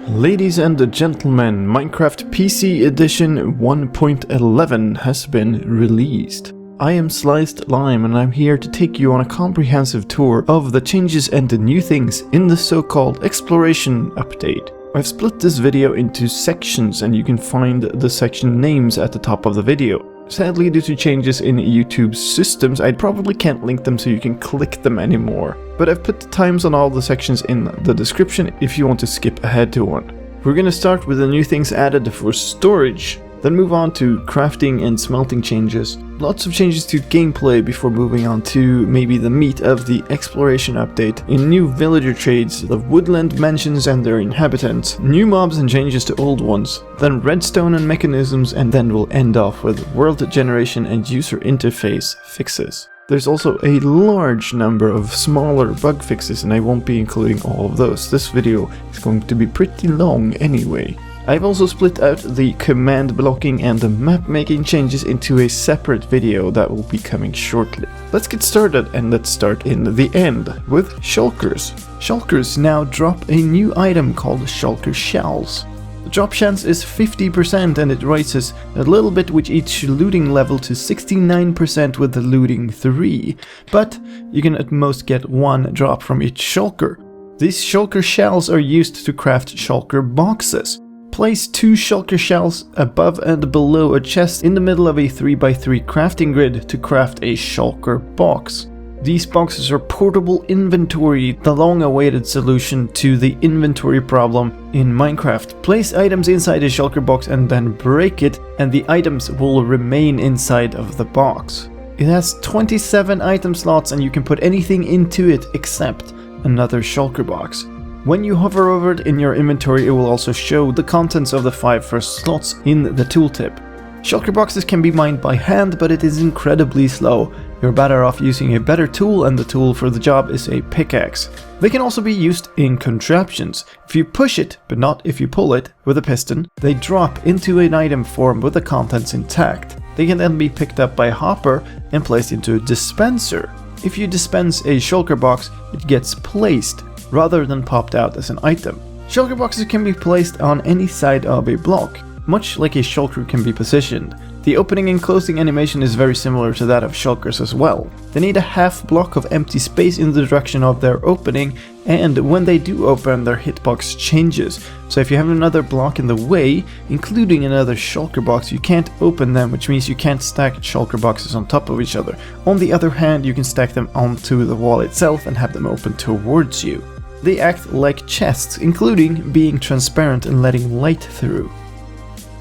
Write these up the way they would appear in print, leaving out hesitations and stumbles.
Ladies and gentlemen, Minecraft PC Edition 1.11 has been released. I am slicedlime and I'm here to take you on a comprehensive tour of the changes and the new things in the so-called exploration update. I've split this video into sections and you can find the section names at the top of the video. Sadly, due to changes in YouTube's systems, I probably can't link them so you can click them anymore. But I've put the times on all the sections in the description if you want to skip ahead to one. We're gonna start with the new things added for storage, then move on to crafting and smelting changes. Lots of changes to gameplay before moving on to maybe the meat of the exploration update in new villager trades, the Woodland Mansions and their inhabitants, new mobs and changes to old ones, then redstone and mechanisms, and then we'll end off with world generation and user interface fixes. There's also a large number of smaller bug fixes and I won't be including all of those. This video is going to be pretty long anyway. I've also split out the command blocking and the map making changes into a separate video that will be coming shortly. Let's get started and let's start in the end with shulkers. Shulkers now drop a new item called Shulker Shells. The drop chance is 50% and it rises a little bit with each looting level to 69% with the looting 3, but you can at most get 1 drop from each shulker. These Shulker Shells are used to craft Shulker Boxes. Place 2 Shulker Shells above and below a chest in the middle of a 3x3 crafting grid to craft a Shulker Box. These boxes are portable inventory, the long-awaited solution to the inventory problem in Minecraft. Place items inside a Shulker box and then break it, and the items will remain inside of the box. It has 27 item slots and you can put anything into it except another Shulker box. When you hover over it in your inventory, it will also show the contents of the 5 first slots in the tooltip. Shulker boxes can be mined by hand, but it is incredibly slow. You're better off using a better tool, and the tool for the job is a pickaxe. They can also be used in contraptions. If you push it, but not if you pull it, with a piston, they drop into an item form with the contents intact. They can then be picked up by a hopper and placed into a dispenser. If you dispense a Shulker box, it gets placed rather than popped out as an item. Shulker boxes can be placed on any side of a block, much like a shulker can be positioned. The opening and closing animation is very similar to that of shulkers as well. They need a half block of empty space in the direction of their opening, and when they do open, their hitbox changes. So if you have another block in the way, including another shulker box, you can't open them, which means you can't stack shulker boxes on top of each other. On the other hand, you can stack them onto the wall itself and have them open towards you. They act like chests, including being transparent and letting light through.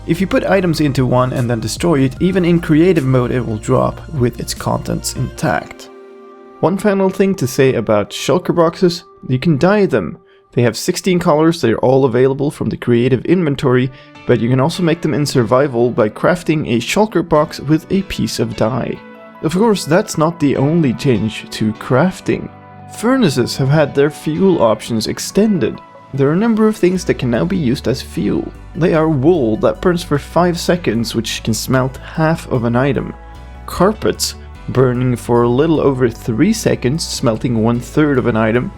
If you put items into one and then destroy it, even in creative mode it will drop with its contents intact. One final thing to say about shulker boxes, you can dye them. They have 16 colors, they are all available from the creative inventory, but you can also make them in survival by crafting a shulker box with a piece of dye. Of course, that's not the only change to crafting. Furnaces have had their fuel options extended. There are a number of things that can now be used as fuel. They are wool that burns for 5 seconds, which can smelt half of an item. Carpets, burning for a little over 3 seconds, smelting 1/3 of an item.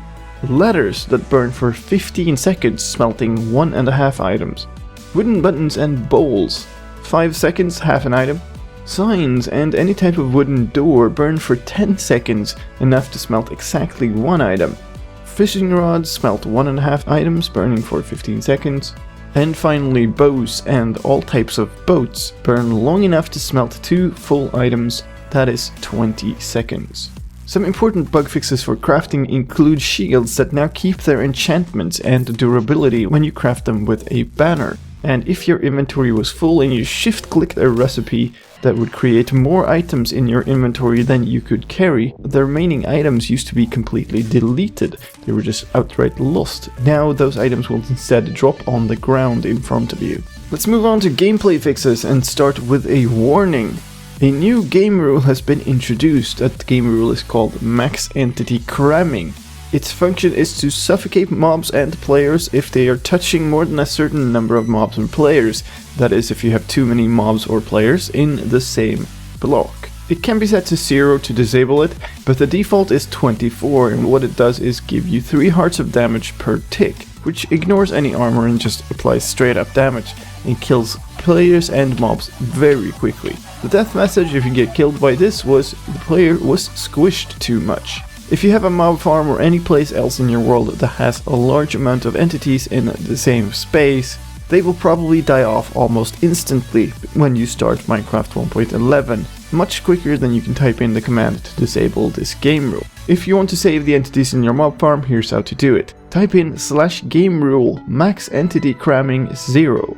Letters that burn for 15 seconds, smelting 1.5 items. Wooden buttons and bowls, 5 seconds, half an item. Signs and any type of wooden door burn for 10 seconds, enough to smelt exactly 1 item. Fishing rods smelt 1.5 items, burning for 15 seconds. And finally, bows and all types of boats burn long enough to smelt 2 full items, that is 20 seconds. Some important bug fixes for crafting include shields that now keep their enchantments and durability when you craft them with a banner. And if your inventory was full and you shift-clicked a recipe that would create more items in your inventory than you could carry, the remaining items used to be completely deleted. They were just outright lost. Now those items will instead drop on the ground in front of you. Let's move on to gameplay fixes and start with a warning. A new game rule has been introduced. That game rule is called maxEntityCramming. Its function is to suffocate mobs and players if they are touching more than a certain number of mobs and players. That is, if you have too many mobs or players in the same block. It can be set to 0 to disable it, but the default is 24, and what it does is give you 3 hearts of damage per tick, which ignores any armor and just applies straight up damage and kills players and mobs very quickly. The death message if you get killed by this was the player was squished too much. If you have a mob farm or any place else in your world that has a large amount of entities in the same space, they will probably die off almost instantly when you start Minecraft 1.11, much quicker than you can type in the command to disable this game rule. If you want to save the entities in your mob farm, here's how to do it. Type in /gamerule maxEntityCramming 0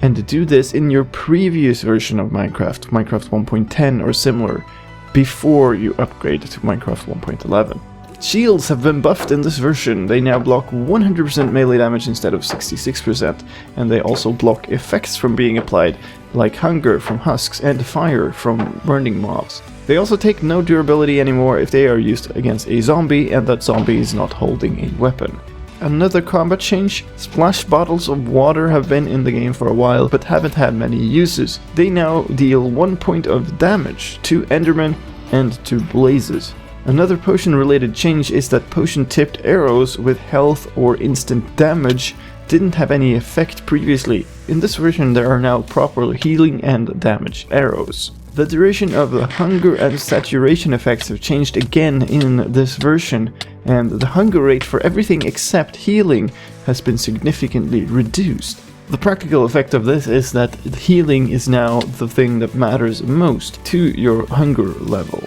and do this in your previous version of Minecraft 1.10 or similar, before you upgrade to Minecraft 1.11. Shields have been buffed in this version. They now block 100% melee damage instead of 66%, and they also block effects from being applied, like hunger from husks and fire from burning mobs. They also take no durability anymore if they are used against a zombie and that zombie is not holding a weapon. Another combat change: splash bottles of water have been in the game for a while but haven't had many uses. They now deal 1 point of damage to Endermen and to blazes. Another potion related change is that potion tipped arrows with health or instant damage didn't have any effect previously. In this version there are now proper healing and damage arrows. The duration of the hunger and saturation effects have changed again in this version, and the hunger rate for everything except healing has been significantly reduced. The practical effect of this is that healing is now the thing that matters most to your hunger level.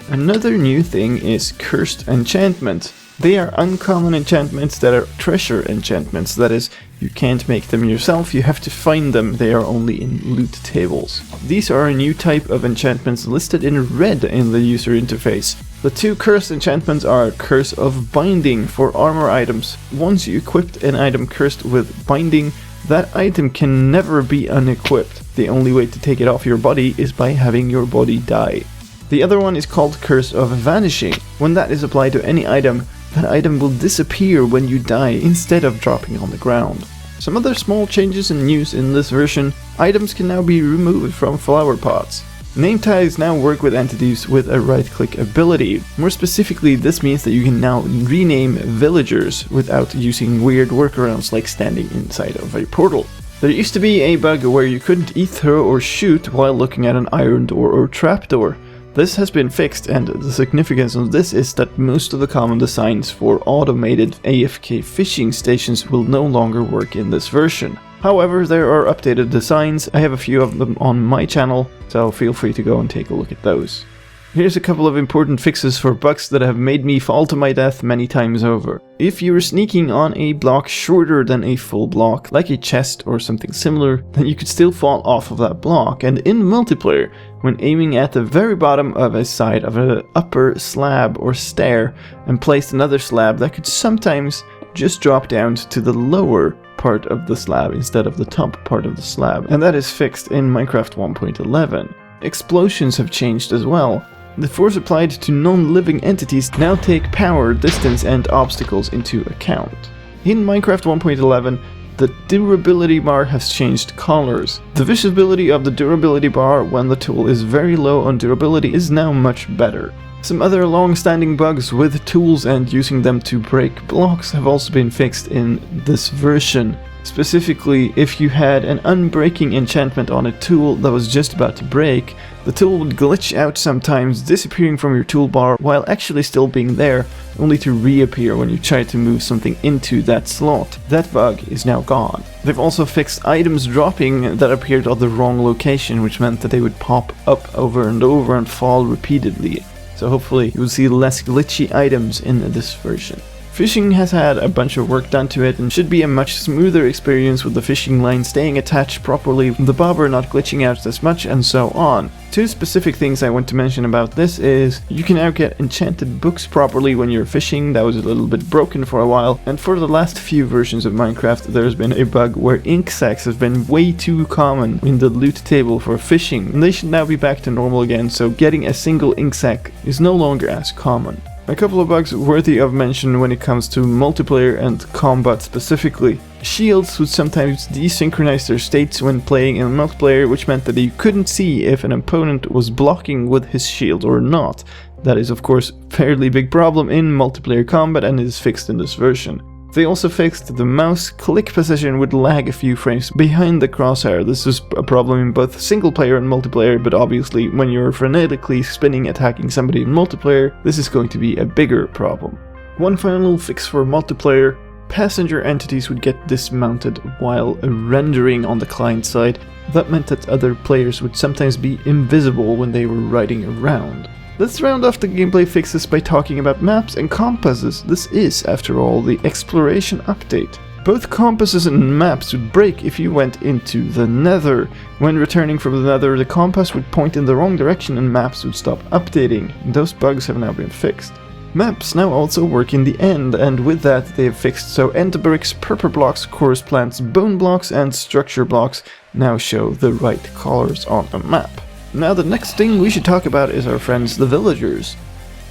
Another new thing is cursed enchantments. They are uncommon enchantments that are treasure enchantments, that is, you can't make them yourself, you have to find them, they are only in loot tables. These are a new type of enchantments listed in red in the user interface. The two cursed enchantments are Curse of Binding for armor items. Once you equipped an item cursed with binding, that item can never be unequipped. The only way to take it off your body is by having your body die. The other one is called Curse of Vanishing. When that is applied to any item, that item will disappear when you die instead of dropping on the ground. Some other small changes and news in this version: items can now be removed from flower pots. Name tags now work with entities with a right-click ability. More specifically, this means that you can now rename villagers without using weird workarounds like standing inside of a portal. There used to be a bug where you couldn't throw or shoot while looking at an iron door or trapdoor. This has been fixed, and the significance of this is that most of the common designs for automated AFK fishing stations will no longer work in this version. However, there are updated designs. I have a few of them on my channel, so feel free to go and take a look at those. Here's a couple of important fixes for bugs that have made me fall to my death many times over. If you're sneaking on a block shorter than a full block, like a chest or something similar, then you could still fall off of that block, and in multiplayer, when aiming at the very bottom of a side of an upper slab or stair and placed another slab, that could sometimes just drop down to the lower part of the slab instead of the top part of the slab, and that is fixed in Minecraft 1.11. Explosions have changed as well. The force applied to non-living entities now take power, distance, and obstacles into account. In Minecraft 1.11, the durability bar has changed colors. The visibility of the durability bar when the tool is very low on durability is now much better. Some other long-standing bugs with tools and using them to break blocks have also been fixed in this version. Specifically, if you had an unbreaking enchantment on a tool that was just about to break, the tool would glitch out sometimes, disappearing from your toolbar while actually still being there, only to reappear when you try to move something into that slot. That bug is now gone. They've also fixed items dropping that appeared on the wrong location, which meant that they would pop up over and over and fall repeatedly. So hopefully you will see less glitchy items in this version. Fishing has had a bunch of work done to it and should be a much smoother experience with the fishing line staying attached properly, the bobber not glitching out as much, and so on. Two specific things I want to mention about this is you can now get enchanted books properly when you're fishing. That was a little bit broken for a while, and for the last few versions of Minecraft there's been a bug where ink sacs have been way too common in the loot table for fishing, and they should now be back to normal again, so getting a single ink sac is no longer as common. A couple of bugs worthy of mention when it comes to multiplayer and combat specifically. Shields would sometimes desynchronize their states when playing in multiplayer, which meant that you couldn't see if an opponent was blocking with his shield or not. That is of course a fairly big problem in multiplayer combat and is fixed in this version. They also fixed the mouse click position would lag a few frames behind the crosshair. This is a problem in both single player and multiplayer, but obviously when you're frenetically spinning attacking somebody in multiplayer, this is going to be a bigger problem. One final fix for multiplayer: passenger entities would get dismounted while rendering on the client side. That meant that other players would sometimes be invisible when they were riding around. Let's round off the gameplay fixes by talking about maps and compasses. This is, after all, the exploration update. Both compasses and maps would break if you went into the Nether. When returning from the Nether, the compass would point in the wrong direction and maps would stop updating. Those bugs have now been fixed. Maps now also work in the end, and with that they have fixed so end bricks, purple blocks, chorus plants, bone blocks and structure blocks now show the right colors on a map. Now the next thing we should talk about is our friends the villagers.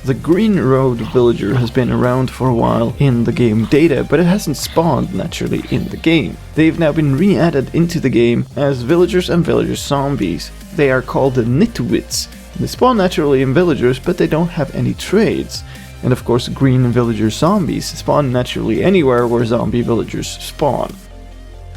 The Green Road villager has been around for a while in the game data, but it hasn't spawned naturally in the game. They've now been re-added into the game as villagers and villager zombies. They are called the nitwits. They spawn naturally in villagers, but they don't have any trades. And of course, green villager zombies spawn naturally anywhere where zombie villagers spawn.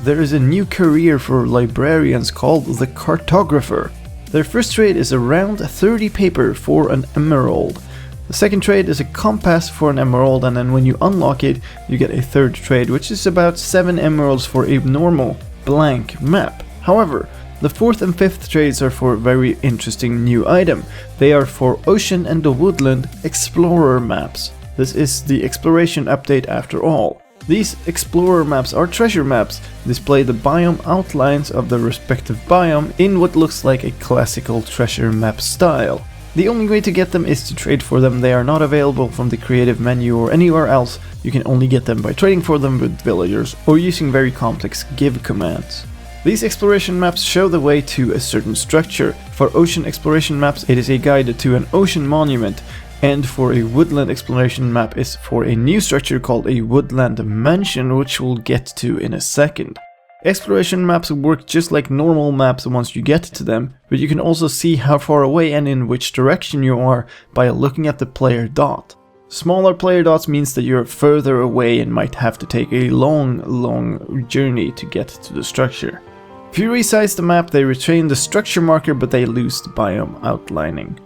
There is a new career for librarians called the cartographer. Their first trade is around 30 paper for an emerald. The second trade is a compass for an emerald, and then when you unlock it, you get a third trade, which is about 7 emeralds for a normal blank map. However, the fourth and fifth trades are for a very interesting new item. They are for Ocean and the Woodland Explorer maps. This is the exploration update after all. These Explorer maps are treasure maps, display the biome outlines of the respective biome in what looks like a classical treasure map style. The only way to get them is to trade for them. They are not available from the creative menu or anywhere else. You can only get them by trading for them with villagers or using very complex give commands. These exploration maps show the way to a certain structure. For ocean exploration maps, it is a guide to an ocean monument, and for a woodland exploration map is for a new structure called a Woodland Mansion, which we'll get to in a second. Exploration maps work just like normal maps once you get to them, but you can also see how far away and in which direction you are by looking at the player dot. Smaller player dots means that you're further away and might have to take a long journey to get to the structure. If you resize the map, they retain the structure marker, but they lose the biome outlining.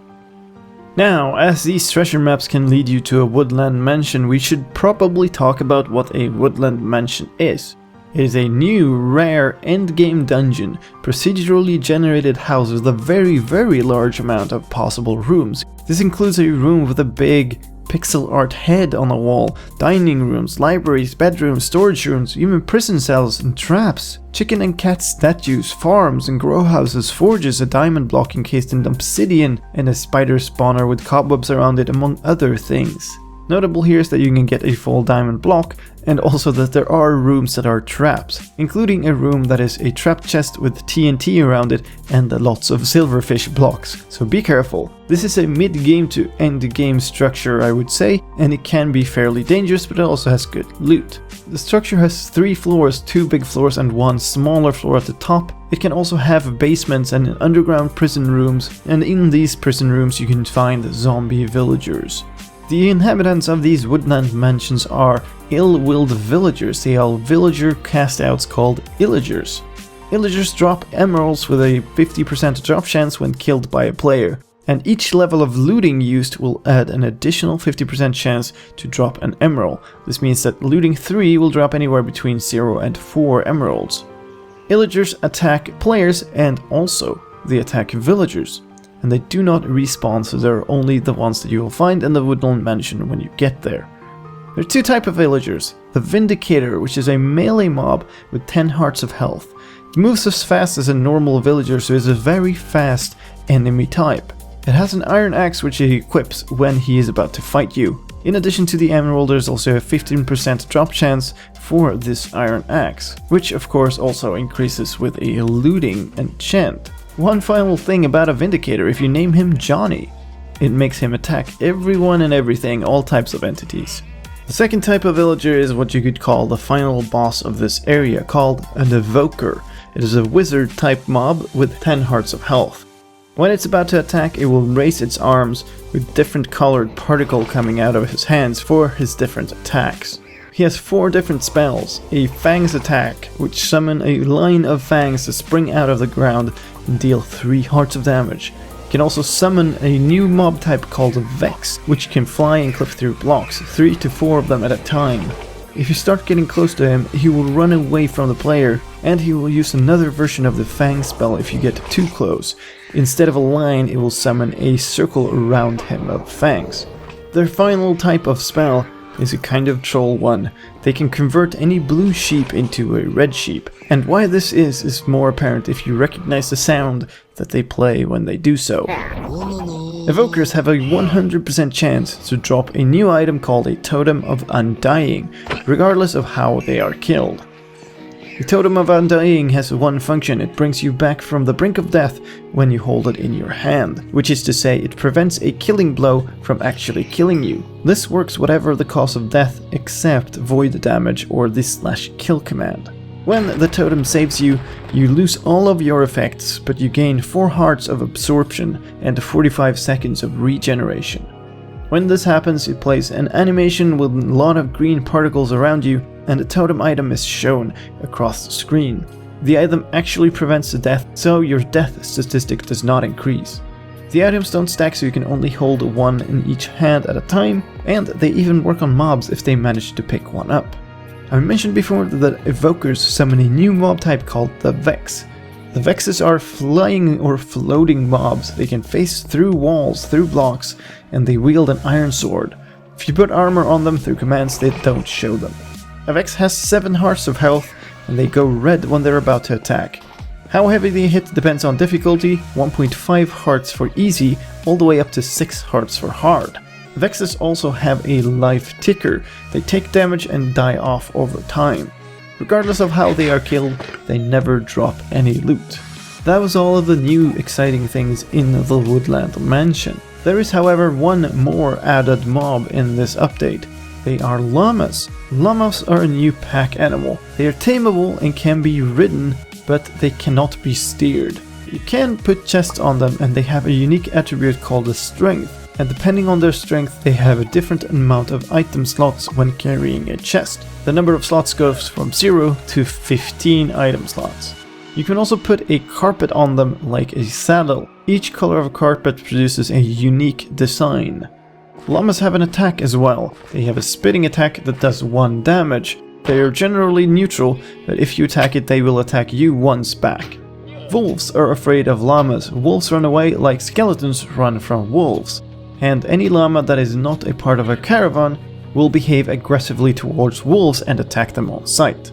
Now, as these treasure maps can lead you to a woodland mansion, we should probably talk about what a woodland mansion is. It is a new, rare, endgame dungeon, procedurally generated house with a very large amount of possible rooms. This includes a room with a big pixel art head on the wall, dining rooms, libraries, bedrooms, storage rooms, even prison cells and traps, chicken and cat statues, farms and grow houses, forges, a diamond block encased in obsidian, and a spider spawner with cobwebs around it, among other things. Notable here is that you can get a full diamond block, and also that there are rooms that are traps, including a room that is a trap chest with TNT around it and lots of silverfish blocks, so be careful. This is a mid-game to end-game structure, I would say, and it can be fairly dangerous, but it also has good loot. The structure has 3 floors, 2 big floors and 1 smaller floor at the top. It can also have basements and underground prison rooms, and in these prison rooms you can find zombie villagers. The inhabitants of these woodland mansions are ill-willed villagers. They are villager castouts called illagers. Illagers drop emeralds with a 50% drop chance when killed by a player, and each level of looting used will add an additional 50% chance to drop an emerald. This means that looting 3 will drop anywhere between 0 and 4 emeralds. Illagers attack players and also they attack villagers. And they do not respawn, so they're only the ones that you will find in the Woodland Mansion when you get there. There are 2 types of villagers. The Vindicator, which is a melee mob with 10 hearts of health. It moves as fast as a normal villager, so it's a very fast enemy type. It has an iron axe which he equips when he is about to fight you. In addition to the emerald, there's also a 15% drop chance for this iron axe, which of course also increases with a looting enchant. One final thing about a Vindicator: if you name him Johnny, it makes him attack everyone and everything, all types of entities. The second type of villager is what you could call the final boss of this area, called an evoker. It is a wizard type mob with 10 hearts of health. When it's about to attack, it will raise its arms with different colored particle coming out of his hands for his different attacks. He has 4 different spells. A Fangs attack, which summon a line of fangs to spring out of the ground and deal 3 hearts of damage. You can also summon a new mob type called Vex, which can fly and clip through blocks, 3 to 4 of them at a time. If you start getting close to him, he will run away from the player, and he will use another version of the Fang spell if you get too close. Instead of a line, it will summon a circle around him of fangs. Their final type of spell is a kind of troll one. They can convert any blue sheep into a red sheep, and why this is more apparent if you recognize the sound that they play when they do so. Evokers have a 100% chance to drop a new item called a Totem of Undying, regardless of how they are killed. The Totem of Undying has one function: it brings you back from the brink of death when you hold it in your hand, which is to say it prevents a killing blow from actually killing you. This works whatever the cause of death except void damage or the /kill command. When the totem saves you, you lose all of your effects, but you gain 4 hearts of absorption and 45 seconds of regeneration. When this happens, it plays an animation with a lot of green particles around you, and a totem item is shown across the screen. The item actually prevents the death, so your death statistic does not increase. The items don't stack, so you can only hold 1 in each hand at a time, and they even work on mobs if they manage to pick one up. I mentioned before that evokers summon a new mob type called the Vex. The Vexes are flying or floating mobs. They can phase through walls, through blocks, and they wield an iron sword. If you put armor on them through commands, they don't show them. A Vex has 7 hearts of health, and they go red when they're about to attack. How heavy they hit depends on difficulty, 1.5 hearts for easy, all the way up to 6 hearts for hard. Vexes also have a life ticker. They take damage and die off over time. Regardless of how they are killed, they never drop any loot. That was all of the new exciting things in the Woodland Mansion. There is, however, one more added mob in this update. They are llamas. Llamas are a new pack animal. They are tameable and can be ridden, but they cannot be steered. You can put chests on them, and they have a unique attribute called the strength. And depending on their strength, they have a different amount of item slots when carrying a chest. The number of slots goes from 0 to 15 item slots. You can also put a carpet on them like a saddle. Each color of a carpet produces a unique design. Llamas have an attack as well. They have a spitting attack that does 1 damage. They are generally neutral, but if you attack it, they will attack you once back. Wolves are afraid of llamas. Wolves run away like skeletons run from wolves. And any llama that is not a part of a caravan will behave aggressively towards wolves and attack them on sight.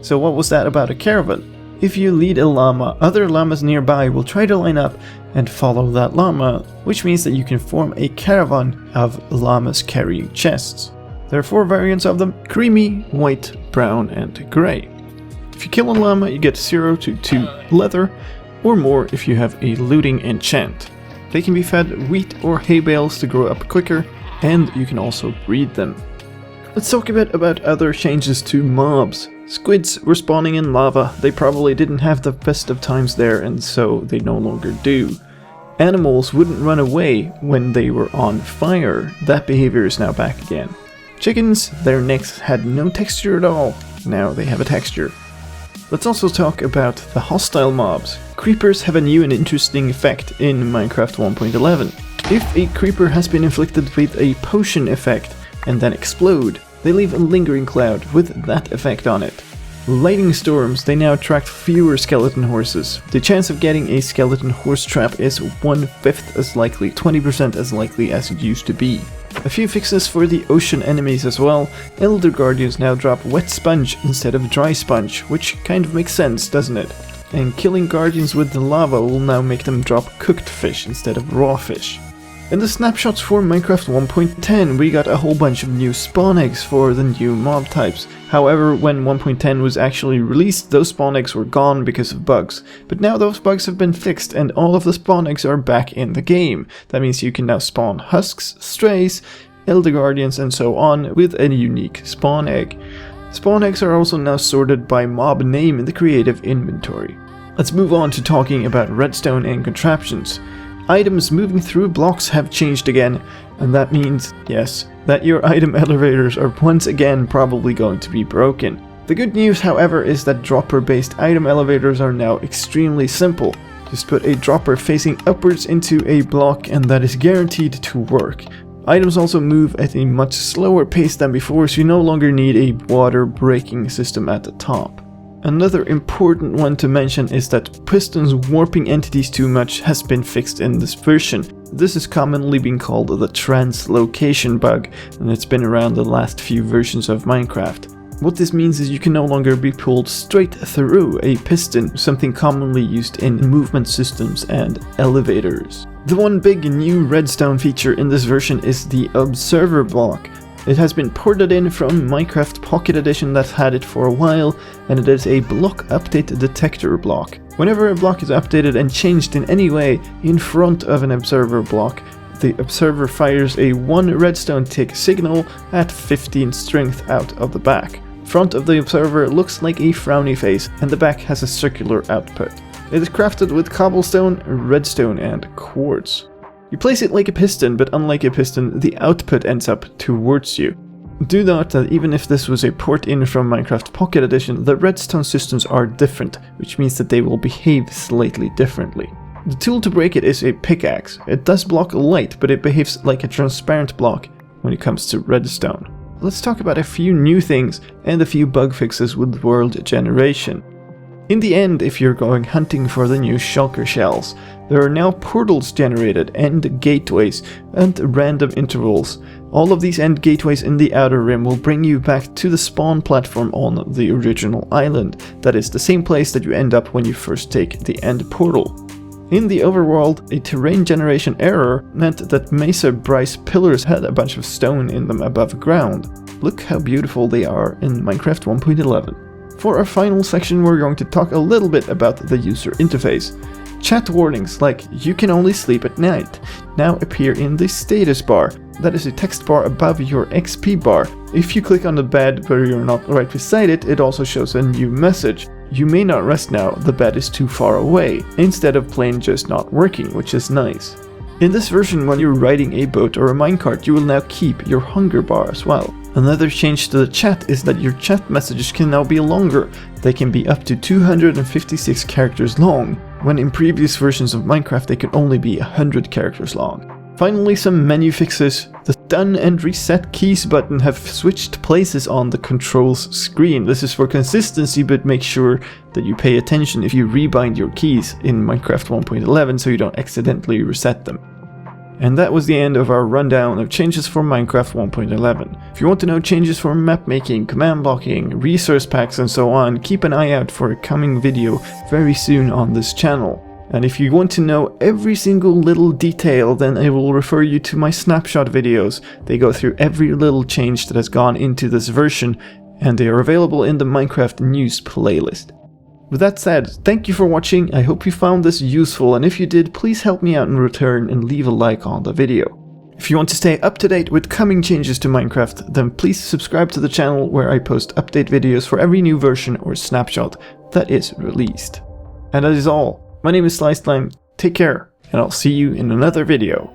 So what was that about a caravan? If you lead a llama, other llamas nearby will try to line up and follow that llama, which means that you can form a caravan of llamas carrying chests. There are 4 variants of them: creamy, white, brown, and grey. If you kill a llama, you get 0 to 2 leather, or more if you have a looting enchant. They can be fed wheat or hay bales to grow up quicker, and you can also breed them. Let's talk a bit about other changes to mobs. Squids were spawning in lava. They probably didn't have the best of times there, and so they no longer do. Animals wouldn't run away when they were on fire. That behavior is now back again. Chickens, their necks had no texture at all. Now they have a texture. Let's also talk about the hostile mobs. Creepers have a new and interesting effect in Minecraft 1.11. If a creeper has been inflicted with a potion effect and then explode, they leave a lingering cloud with that effect on it. Lightning storms, they now attract fewer skeleton horses. The chance of getting a skeleton horse trap is 1/5 as likely, 20% as likely as it used to be. A few fixes for the ocean enemies as well. Elder Guardians now drop wet sponge instead of dry sponge, which kind of makes sense, doesn't it? And killing guardians with the lava will now make them drop cooked fish instead of raw fish. In the snapshots for Minecraft 1.10, we got a whole bunch of new spawn eggs for the new mob types. However, when 1.10 was actually released, those spawn eggs were gone because of bugs. But now those bugs have been fixed and all of the spawn eggs are back in the game. That means you can now spawn husks, strays, elder guardians and so on with a unique spawn egg. Spawn eggs are also now sorted by mob name in the creative inventory. Let's move on to talking about redstone and contraptions. items moving through blocks have changed again, and that means, yes, that your item elevators are once again probably going to be broken. The good news, however, is that dropper-based item elevators are now extremely simple. Just put a dropper facing upwards into a block and that is guaranteed to work. Items also move at a much slower pace than before, so you no longer need a water braking system at the top. Another important one to mention is that pistons warping entities too much has been fixed in this version. This is commonly being called the translocation bug, and it's been around the last few versions of Minecraft. What this means is you can no longer be pulled straight through a piston, something commonly used in movement systems and elevators. The one big new redstone feature in this version is the observer block. It has been ported in from Minecraft Pocket Edition that had it for a while, and it is a block update detector block. Whenever a block is updated and changed in any way in front of an observer block, the observer fires a 1 redstone tick signal at 15 strength out of the back. Front of the observer looks like a frowny face, and the back has a circular output. It is crafted with cobblestone, redstone, and quartz. You place it like a piston, but unlike a piston, the output ends up towards you. Do note that even if this was a port in from Minecraft Pocket Edition, the redstone systems are different, which means that they will behave slightly differently. The tool to break it is a pickaxe. It does block light, but it behaves like a transparent block when it comes to redstone. Let's talk about a few new things and a few bug fixes with world generation. In the end, if you're going hunting for the new Shulker Shells, there are now portals generated, end gateways, and random intervals. All of these end gateways in the outer rim will bring you back to the spawn platform on the original island. That is the same place that you end up when you first take the end portal. In the overworld, a terrain generation error meant that Mesa Bryce pillars had a bunch of stone in them above ground. Look how beautiful they are in Minecraft 1.11. For our final section, we're going to talk a little bit about the user interface. Chat warnings like "you can only sleep at night" now appear in the status bar. That is a text bar above your XP bar. If you click on the bed where you're not right beside it, it also shows a new message. You may not rest now, the bed is too far away, instead of plain just not working, which is nice. In this version, when you're riding a boat or a minecart, you will now keep your hunger bar as well. Another change to the chat is that your chat messages can now be longer. They can be up to 256 characters long, when in previous versions of Minecraft they could only be 100 characters long. Finally, some menu fixes. The done and reset keys button have switched places on the controls screen. This is for consistency, but make sure that you pay attention if you rebind your keys in Minecraft 1.11 so you don't accidentally reset them. And that was the end of our rundown of changes for Minecraft 1.11. If you want to know changes for map making, command blocking, resource packs and so on, keep an eye out for a coming video very soon on this channel. And if you want to know every single little detail, then I will refer you to my snapshot videos. They go through every little change that has gone into this version, and they are available in the Minecraft News playlist. With that said, thank you for watching. I hope you found this useful, and if you did, please help me out in return and leave a like on the video. If you want to stay up to date with coming changes to Minecraft, then please subscribe to the channel where I post update videos for every new version or snapshot that is released. And that is all. My name is slicedlime, take care, and I'll see you in another video.